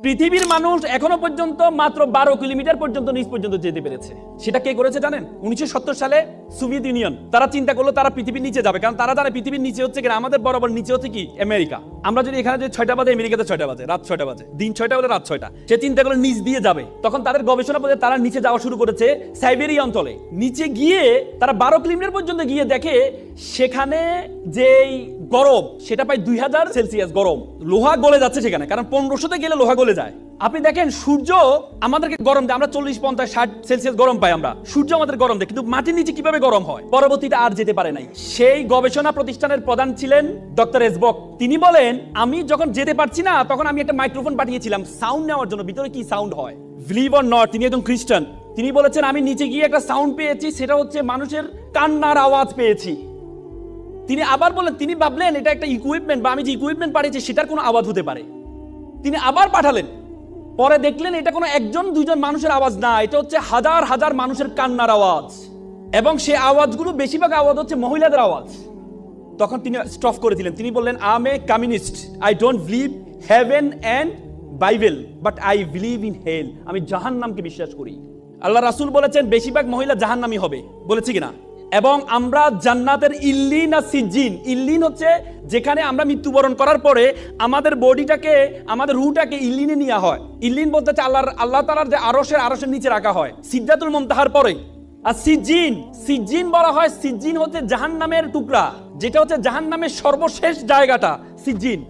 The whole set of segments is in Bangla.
পৃথিবীর মানুষ এখনো পর্যন্ত মাত্র 12 কিলোমিটার পর্যন্ত নিচ পর্যন্ত যেতে পেরেছে। সেটা কে করেছে জানেন? 1970 সালে সোভিয়েত ইউনিয়ন। তারা চিন্তা করলো তারা পৃথিবীর নিচে যাবে, কারণ তারা জানে পৃথিবীর নিচে হচ্ছে কি, আমাদের বরাবর নিচে হচ্ছে কি আমেরিকা। আমরা যদি এখানে যে 6টা বাজে, আমেরিকাতে 6টা বাজে, রাত 6টা বাজে, দিন 6টা হলে রাত 6টা। সে চিন্তা করলো নিচ দিয়ে যাবে। তখন তাদের গবেষণা পথে তারা নিচে যাওয়া শুরু করেছে সাইবেরিয়া অঞ্চলে। নিচে গিয়ে তারা 12 কিলোমিটার পর্যন্ত গিয়ে দেখে সেখানে যেই গরম, সেটা প্রায় 2000 সেলসিয়াস গরম। লোহা গলে যাচ্ছে সেখানে, কারণ 1500তে গেলে লোহা গলে যায়। আপনি দেখেন সূর্য আমাদেরকে গরম দেয়, আমরা 40, 50, 60 সেলসিয়াস গরম পাই আমরা, সূর্য আমাদের গরম দেয়, কিন্তু মাটির নিচে কিভাবে গরম হয়? পরবর্তীতে আর যেতে পারে নাই। সেই গবেষণা প্রতিষ্ঠানের প্রধান ছিলেন ডক্টর এসবক। তিনি বলেন, আমি যখন যেতে পারছি না, তখন আমি একটা মাইক্রোফোন পাঠিয়েছিলাম সাউন্ড নেওয়ার জন্য, ভিতরে কি সাউন্ড হয়। বিলিভ অর নট, তিনি একজন খ্রিস্টান। তিনি বলেছেন, আমি নিচে গিয়ে একটা সাউন্ড পেয়েছি, সেটা হচ্ছে মানুষের কান্নার আওয়াজ পেয়েছি। তিনি আবার বলেন, তিনি ভাবলেন এটা একটা ইকুইপমেন্ট, বা আমি যে ইকুইপমেন্ট পাঠিয়েছি সেটার কোনো আওয়াজ হতে পারে। তিনি আবার পাঠালেন, পরে দেখলেন এটা কোনো একজন দুইজন মানুষের আওয়াজ না, এটা হচ্ছে হাজার হাজার মানুষের কান্নার আওয়াজ, এবং সেই আওয়াজগুলো বেশিরভাগ আওয়াজ হচ্ছে মহিলাদের আওয়াজ। তখন তিনি স্টপ করে দিলেন। তিনি বললেন, I am a communist, I don't believe heaven and Bible, but I believe in hell. আমি জাহান্নামকে বিশ্বাস করি। আল্লাহ রাসূল বলেছেন বেশিরভাগ মহিলা জাহান্নামী হবে, বলেছি কিনা? এবং আমরা জান্নাতের ইল্লিন আর সিজ্জিন, ইল্লিন হচ্ছে যেখানে আমরা মৃত্যুবরণ করার পরে আমাদের বডিটাকে, আমাদের রুহটাকে ইল্লিনে নেওয়া হয়। ইল্লিন বলতে হচ্ছে আল্লাহ তাআলার যে আরশের নিচে রাখা হয়, সিদরাতুল মুনতাহার পরে। আর সিজ্জিন বলা হয়, সিজ্জিন হচ্ছে জাহান্নামের টুকরা, যেটা হচ্ছে জাহান্নামের সর্বশেষ জায়গাটা সিজ্জিন।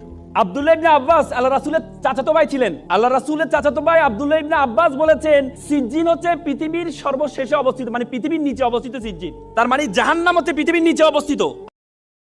আব্দুল্লাহ ইবনে আব্বাস আল্লাহ রাসূলের চাচাতো ভাই ছিলেন। আল্লাহ রাসূলের চাচাতো ভাই আব্দুল্লাহ ইবনে আব্বাস বলেছেন, সিজ্জিন হচ্ছে পৃথিবীর সর্বশেষে অবস্থিত, মানে পৃথিবীর নিচে অবস্থিত সিজ্জিন। তার মানে জাহান্নাম হচ্ছে পৃথিবীর নিচে অবস্থিত।